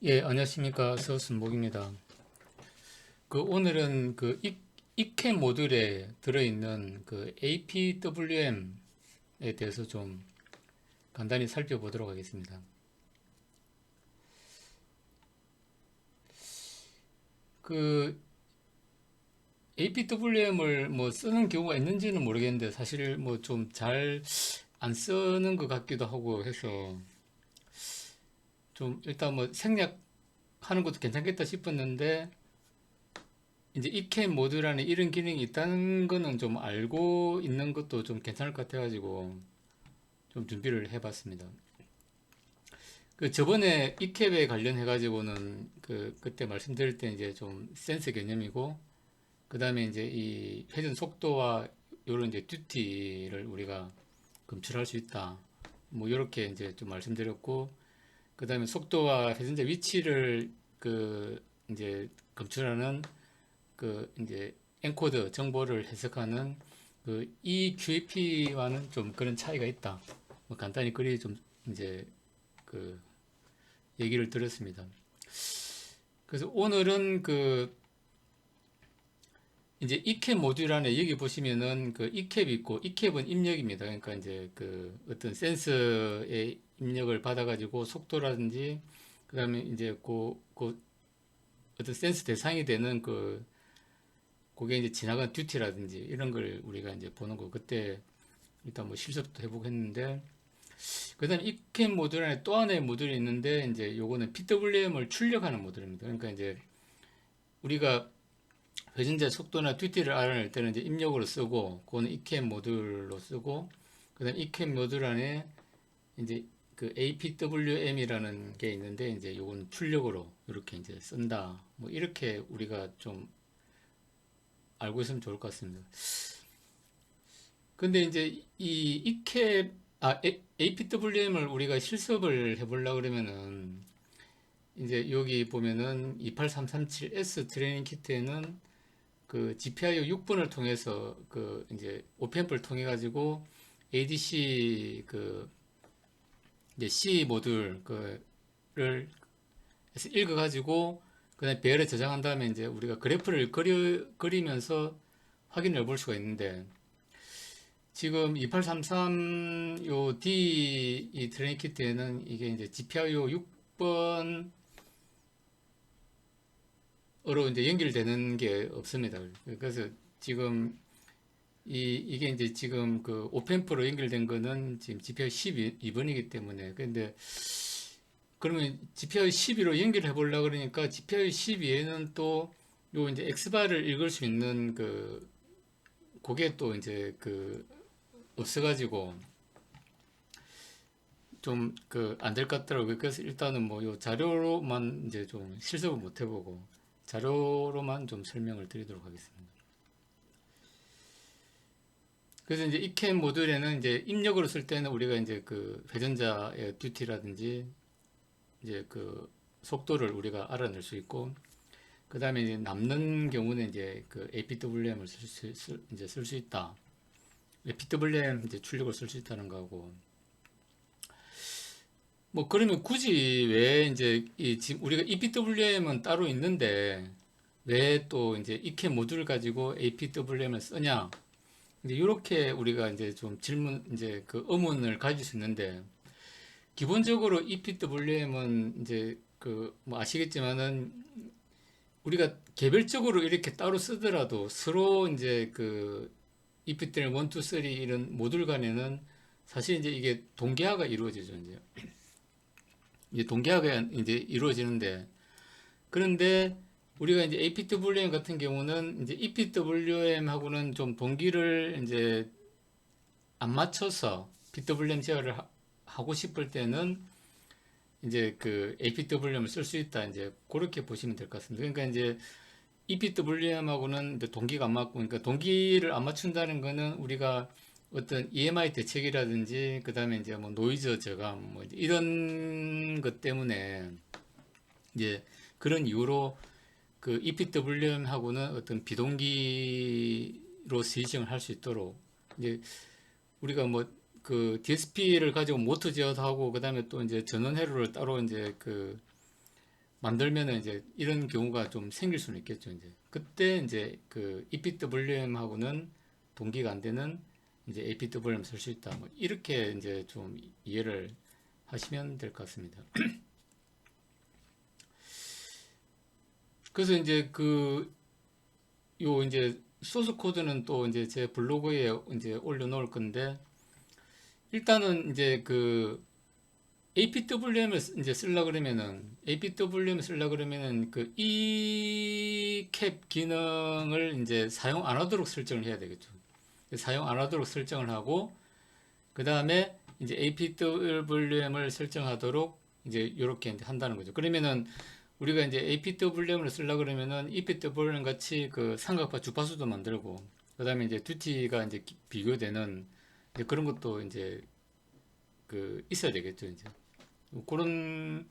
예, 안녕하십니까. 서순목입니다. 오늘은 이캠 모듈에 들어있는 APWM에 대해서 좀 간단히 살펴보도록 하겠습니다. 그 APWM을 뭐 쓰는 경우가 있는지는 모르겠는데 사실 뭐 좀 잘 안 쓰는 것 같기도 하고 해서 좀 일단 뭐 생략하는 것도 괜찮겠다 싶었는데 이제 이캠 모듈 안에 이런 기능이 있다는 거는 좀 알고 있는 것도 좀 괜찮을 것 같아가지고 좀 준비를 해봤습니다. 저번에 이캡에 관련해가지고는 그때 말씀드릴 때 이제 좀 센서 개념이고, 그 다음에 이제 이 회전 속도와 요런 이제 듀티를 우리가 검출할 수 있다. 뭐 이렇게 이제 좀 말씀드렸고, 그 다음에 속도와 회전자 위치를 이제 검출하는 이제 엔코더 정보를 해석하는 EQAP와는 좀 그런 차이가 있다. 뭐 간단히 그리 좀 이제 그 얘기를 들었습니다. 그래서 오늘은 이제 이캡 모듈 안에 여기 보시면은 이캡이 있고, 이캡은 입력입니다. 그러니까 이제 어떤 센서의 입력을 받아가지고 속도라든지 그다음에 이제 어떤 센서 대상이 되는 그게 이제 지나간 듀티라든지 이런 걸 우리가 이제 보는 거. 그때 일단 뭐 실습도 해보고 했는데, 그다음 이캠 모듈 안에 또 하나의 모듈이 있는데 이제 요거는 PWM을 출력하는 모듈입니다. 그러니까 이제 우리가 회전자 속도나 듀티를 알아낼 때는 이제 입력으로 쓰고, 그거는 이캠 모듈로 쓰고, 그다음 이캠 모듈 안에 이제 APWM이라는 게 있는데 이제 요건 출력으로 이렇게 이제 쓴다. 뭐 이렇게 우리가 좀 알고 있으면 좋을 것 같습니다. 근데 이제 APWM을 우리가 실습을 해보려고 그러면은 이제 여기 보면은 28337S 트레이닝 키트에는 GPIO 6번을 통해서 이제 오펜프를 통해 가지고 ADC 이제 C 모듈 를 해서 읽어 가지고 그다음에 배열에 저장한 다음에 이제 우리가 그래프를 그리면서 확인을 해볼 수가 있는데, 지금 2833 요 D 이 트레이닝 키트에는 이게 이제 GPIO 6번으로 이제 연결되는 게 없습니다. 그래서 지금 이게 이제 지금 오펜프로 연결된 거는 지금 GPIO 12번이기 때문에. 근데 그러면 GPIO 12로 연결해 보려고 그러니까 GPIO 12에는 또 요 이제 X바를 읽을 수 있는 그게 또 이제 없어가지고 좀 안 될 것 같더라고요. 그래서 일단은 뭐 요 자료로만 이제 좀 실습을 못 해보고 자료로만 좀 설명을 드리도록 하겠습니다. 그래서 이제 이캠 모듈에는 이제 입력으로 쓸 때는 우리가 이제 회전자의 듀티라든지 이제 속도를 우리가 알아낼 수 있고, 그 다음에 이제 남는 경우는 이제 APWM을 이제 쓸 수 있다. APWM 이제 출력을 쓸 수 있다는 거고. 뭐 그러면 굳이 왜 이제 지금 우리가 EPWM은 따로 있는데 왜 또 이제 이캠 모듈 가지고 APWM을 쓰냐? 이제 이렇게 우리가 이제 좀 이제 의문을 가질 수 있는데, 기본적으로 EPWM은 이제 뭐 아시겠지만은 우리가 개별적으로 이렇게 따로 쓰더라도 서로 이제 EPWM 1, 2, 3 이런 모듈 간에는 사실 이제 이게 동기화가 이루어지죠. 이제 동기화가 이제 이루어지는데, 그런데 우리가 이제 APWM 같은 경우는 이제 EPWM하고는 좀 동기를 이제 안 맞춰서 PWM 제어를 하고 싶을 때는 이제 APWM을 쓸 수 있다. 이제 그렇게 보시면 될 것 같습니다. 그러니까 이제 EPWM하고는 동기가 안 맞고, 그러니까 동기를 안 맞춘다는 거는 우리가 어떤 EMI 대책이라든지 그 다음에 이제 뭐 노이즈 저감 뭐 이런 것 때문에 이제 그런 이유로 EPWM하고는 어떤 비동기로 스위칭을 할 수 있도록 이제 우리가 뭐 DSP를 가지고 모터 제어도 하고, 그 다음에 또 이제 전원 회로를 따로 이제 만들면은 이제 이런 경우가 좀 생길 수는 있겠죠. 이제 그때 이제 그 EPWM하고는 동기가 안 되는 이제 APWM 쓸 수 있다. 뭐 이렇게 이제 좀 이해를 하시면 될 것 같습니다. 그래서 이제 그 요 이제 소스 코드는 또 이제 제 블로그에 이제 올려놓을 건데 일단은 이제 그 APWM을 이제 쓰려 그러면은 그 eCap 기능을 이제 사용 안 하도록 설정을 해야 되겠죠. 사용 안 하도록 설정을 하고 그 다음에 이제 APWM을 설정하도록 이제 이렇게 이제 한다는 거죠. 그러면은 우리가 이제 APWM을 쓰려 그러면은 EPWM 같이 그 삼각파 주파수도 만들고 그 다음에 이제 듀티가 이제 비교되는 이제 그런 것도 이제 그 있어야 되겠죠. 이제 그런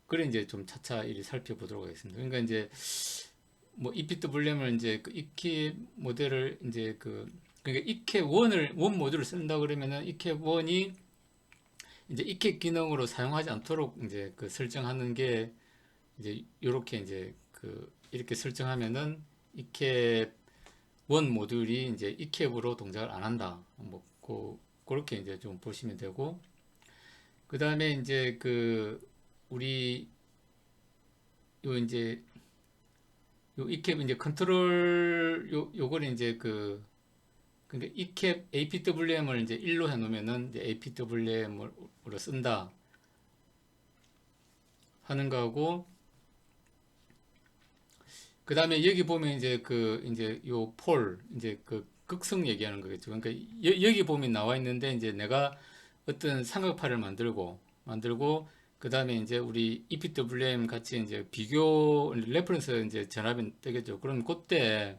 그래 이제 좀 차차 이리 살펴보도록 하겠습니다. 그러니까 이제 뭐 EPWM을 이제 그 이케 모델을 이제 그 그러니까 이케 원 모듈을 쓴다 그러면은 이케 원이 이제 이케 기능으로 사용하지 않도록 이제 그 설정하는 게 이제 요렇게 이제 그 이렇게 설정하면은 이캡 원 모듈이 이제 이캡으로 동작을 안 한다. 뭐 그렇게 이제 좀 보시면 되고 그 다음에 이제 그 우리 요 이제 요 이캡 이제 컨트롤 요걸 이제 그 그러니까 이캡 APWM을 이제 1로 해 놓으면은 이제 APWM으로 쓴다 하는 거하고 그 다음에 여기 보면 이제 그 이제 요 폴 이제 그 극성 얘기하는 거겠죠. 그러니까 여기 보면 나와 있는데 이제 내가 어떤 삼각파를 만들고 그 다음에 이제 우리 EPWM 같이 이제 비교 레퍼런스 이제 전압이 되겠죠. 그럼 그때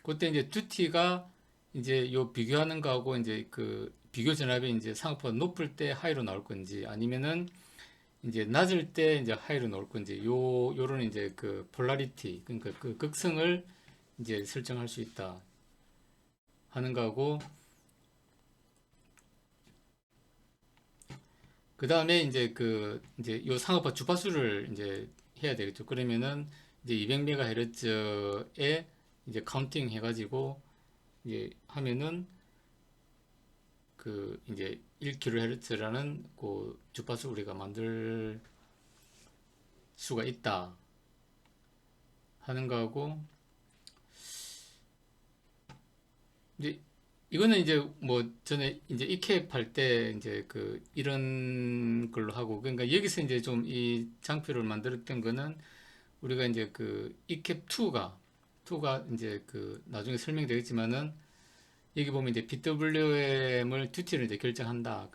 이제 듀티가 이제 요 비교하는 거하고 이제 그 비교 전압이 이제 삼각파가 높을 때 하이로 나올 건지 아니면은 이제 낮을 때 이제 하이로 나올 건지 요런 이제 그 폴라리티 그러니까 그 극성을 이제 설정할 수 있다 하는 거고 그 다음에 이제 그 이제 요 상업화 주파수를 이제 해야 되겠죠. 그러면은 이제 200MHz에 이제 카운팅 해가지고 이제 하면은 그 이제 1kHz라는 그 주파수 우리가 만들 수가 있다 하는 거하고 이제 이거는 이제 뭐 전에 이제 이캡 할 때 이제 그 이런 걸로 하고 그러니까 여기서 이제 좀 이 장표를 만들었던 거는 우리가 이제 그 이캡 2가 이제 그 나중에 설명되겠지만은 여기 보면 이제 BWM을 듀티를 이제 결정한다.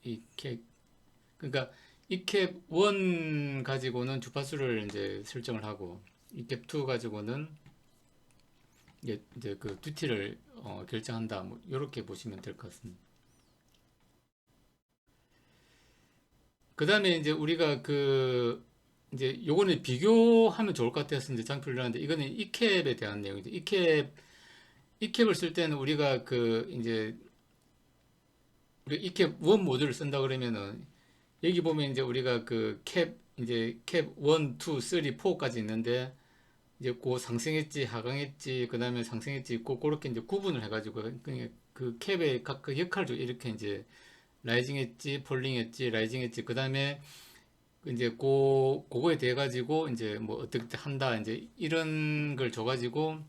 이캡 그러니까 이캡 1 가지고는 주파수를 이제 설정을 하고 이캡 2 가지고는 이제 그 듀티를 결정한다. 뭐 이렇게 보시면 될 것 같습니다. 그 다음에 이제 우리가 그 이제 요거는 비교하면 좋을 것 같아서 이제 장표를 놨는데 이거는 이캡에 대한 내용이죠. 이캡을 쓸 때는 우리가 그 이제 우리 이캡 원 모듈을 쓴다 그러면은 여기 보면 이제 우리가 그 캡 이제 캡 1, 2, 3, 4까지 있는데 이제 그 상승했지 하강했지 그 다음에 상승했지 그렇게 이제 구분을 해가지고 그 캡의 각각 역할을 이렇게 이제 라이징 엣지, 폴링 엣지, 라이징 엣지, 그 다음에 이제 그거에 대해 가지고 이제 뭐 어떻게 한다, 이제 이런 걸 줘가지고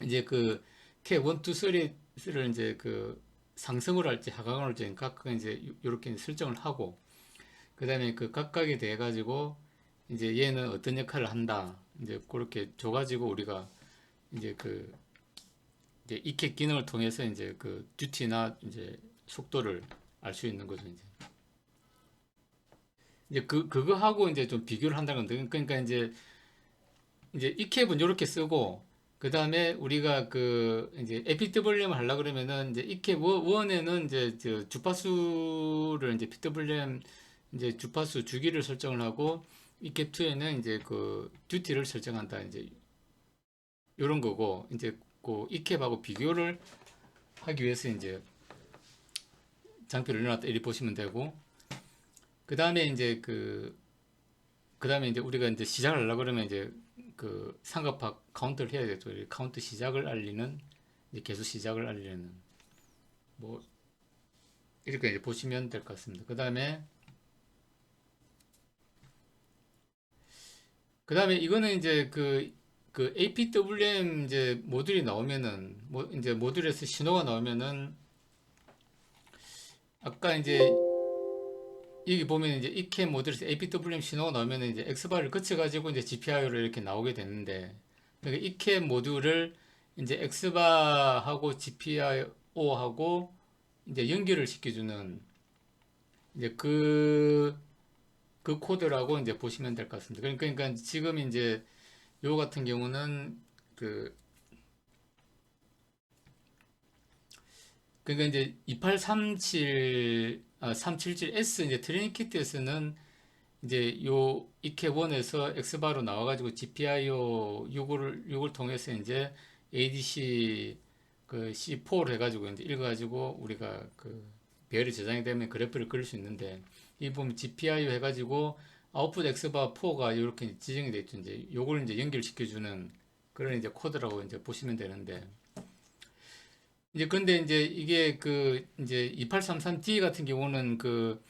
이제 그 K 1, 2, 3를 이제 그 상승을 할지 하강을 할지 각각 이제 이렇게 설정을 하고 그 다음에 그 각각에 대해 가지고 이제 얘는 어떤 역할을 한다, 이제 그렇게 줘가지고 우리가 이제 그 이제 이캡 기능을 통해서 이제 그 듀티나 이제 속도를 알 수 있는 거죠, 이제. 이제 그거하고 이제 좀 비교를 한다는 건데, 그러니까 이제 이 캡은 이렇게 쓰고, 그 다음에 우리가 그 이제 APWM을 하려 그러면은 이제 이 캡 원에는 이제 저 주파수를 이제 PWM 이제 주파수 주기를 설정을 하고, 이 캡 2에는 이제 그 듀티를 설정한다. 이제 이런 거고, 이제 그이 캡하고 비교를 하기 위해서 이제 장표를 넣어놨다 이렇게 보시면 되고, 그 다음에 이제 그 그다음에 이제 우리가 이제 시작을 하려고 그러면 이제 그 상급화 카운트를 해야 되죠. 카운트 시작을 알리는 이제 개수 시작을 알리는 뭐 이렇게 이제 보시면 될 것 같습니다. 그다음에 이거는 이제 그 APWM 이제 모듈이 나오면은 뭐 이제 모듈에서 신호가 나오면은 아까 이제 여기 보면 이제 이캠 모듈에서 APWM 신호가 나오면 이제 X바를 거쳐가지고 이제 GPIO로 이렇게 나오게 되는데, 그러니까 이캠 모듈을 이제 X바하고 GPIO하고 이제 연결을 시켜주는 이제 그 코드라고 이제 보시면 될 것 같습니다. 그러니까 지금 이제 요 같은 경우는 그 그러니까 이제 2837 377S 이제 트레이닝키트에서는 이제 요 이캡1에서 엑스바로 나와가지고 GPIO 6을 통해서 이제 ADC 그 C4를 해가지고 이제 읽어가지고 우리가 그 배열이 저장이 되면 그래프를 그릴 수 있는데, 이 보면 GPIO 해가지고 아웃풋 엑스바 4가 이렇게 지정이 되어 있죠. 이제 요걸 이제 연결시켜주는 그런 이제 코드라고 이제 보시면 되는데, 이제 근데 이제 이게 그 이제 2833D 같은 경우는 그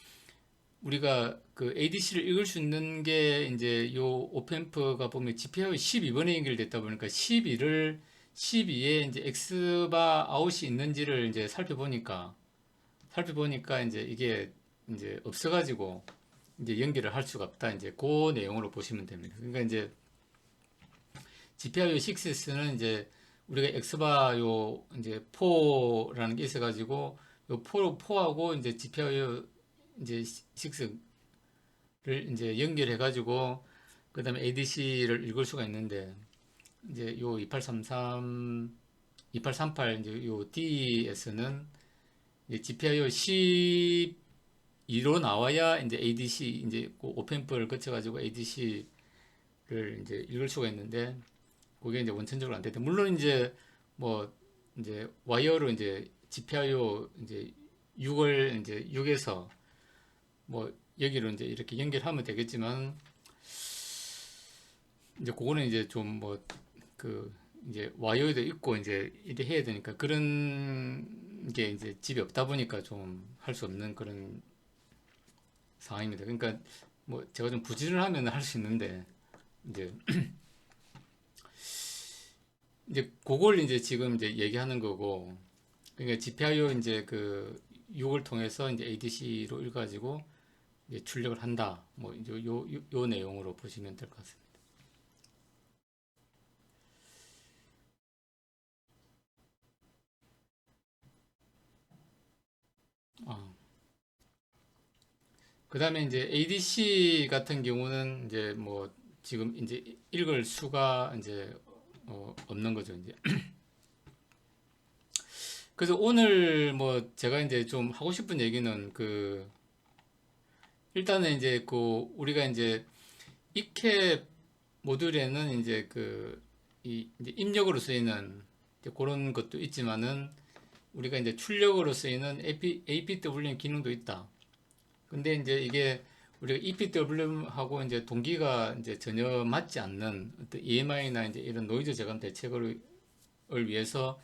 우리가 그 ADC를 읽을 수 있는 게 이제 요 오펜프가 보면 GPIO 12번에 연결됐다 보니까 12에 이제 X바 아웃이 있는지를 이제 살펴보니까 이제 이게 이제 없어가지고 이제 연결을 할 수가 없다. 이제 그 내용으로 보시면 됩니다. 그러니까 이제 GPIO 6에서는 이제 우리가 X바 요 이제 4라는 게 있어가지고 요 4하고 이제 GPIO 이제 6를 이제 연결해가지고 그 다음에 ADC를 읽을 수가 있는데, 이제 요 2838 이제 요 D에서는 이제 GPIO 12로 나와야 이제 ADC 이제 그 오펜프를 거쳐가지고 ADC를 이제 읽을 수가 있는데, 그게 이제 원천적으로 안 되는데, 물론 이제 뭐 이제 와이어로 이제 GPIO 이제 6에서 뭐 여기로 이제 이렇게 연결하면 되겠지만, 이제 그거는 이제 좀 뭐 그 이제 와이어도 있고 이제 이래 해야 되니까 그런 게 이제 집에 없다 보니까 좀 할 수 없는 그런 상황입니다. 그러니까 뭐 제가 좀 부지런을 하면 할 수 있는데, 이제 그걸 이제 지금 이제 얘기하는 거고, 그러니까 GPIO 이제 그 6을 통해서 이제 ADC로 읽어가지고 이제 출력을 한다. 뭐 이제 요 내용으로 보시면 될 것 같습니다. 그 다음에 이제 ADC 같은 경우는 이제 뭐 지금 이제 읽을 수가 이제 없는 거죠, 이제. 그래서 오늘 뭐 제가 이제 좀 하고 싶은 얘기는 그 일단은 이제 그 우리가 이제 이캡 모듈에는 이제 그 이 이제 입력으로 쓰이는 이제 그런 것도 있지만은 우리가 이제 출력으로 쓰이는 APWM 기능도 있다. 근데 이제 이게 우리가 EPWM하고 이제 동기가 이제 전혀 맞지 않는 어떤 EMI나 이제 이런 노이즈 저감 대책을 위해서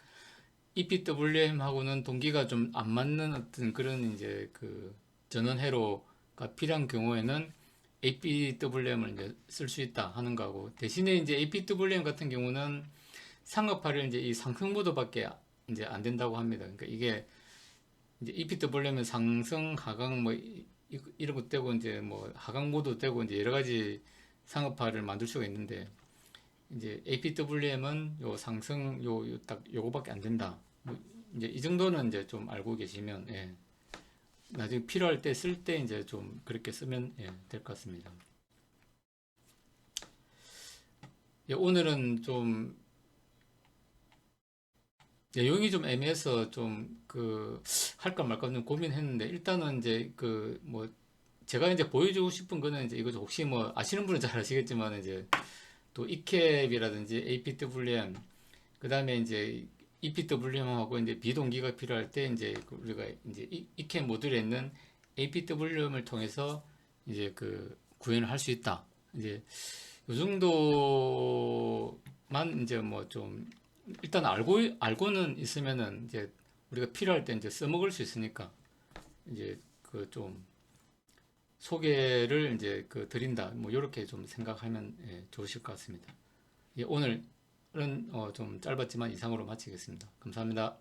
EPWM하고는 동기가 좀 안 맞는 어떤 그런 이제 그 전원 회로가 필요한 경우에는 APWM을 이제 쓸 수 있다 하는 거고, 대신에 이제 APWM 같은 경우는 상업화를 이제 이 상승 모드밖에 이제 안 된다고 합니다. 그러니까 이게 이제 EPWM은 상승, 하강 뭐 이런 것 되고 이제 뭐 하강 모드 되고 이제 여러 가지 상업화를 만들 수가 있는데, 이제 APWM은 요 상승 딱 요거밖에 안 된다. 뭐 이제 이 정도는 이제 좀 알고 계시면, 예, 나중에 필요할 때 쓸 때 이제 좀 그렇게 쓰면, 예, 될 것 같습니다. 예, 오늘은 좀 내용이 좀 애매해서 좀 그 할까 말까 좀 고민했는데, 일단은 이제 그 뭐 제가 이제 보여주고 싶은 거는 이제 이거 혹시 뭐 아시는 분은 잘 아시겠지만 이제 또 이캡이라든지 APWM, 그 다음에 이제 EPWM하고 이제 비동기가 필요할 때 이제 우리가 이제 이캡 모듈에 있는 APWM을 통해서 이제 그 구현을 할 수 있다. 이제 요 정도만 이제 뭐 좀 일단 알고는 있으면은 이제 우리가 필요할 때 이제 써먹을 수 있으니까 이제 그 좀 소개를 이제 그 드린다 뭐 이렇게 좀 생각하면 예, 좋으실 것 같습니다. 예, 오늘은 좀 짧았지만 이상으로 마치겠습니다. 감사합니다.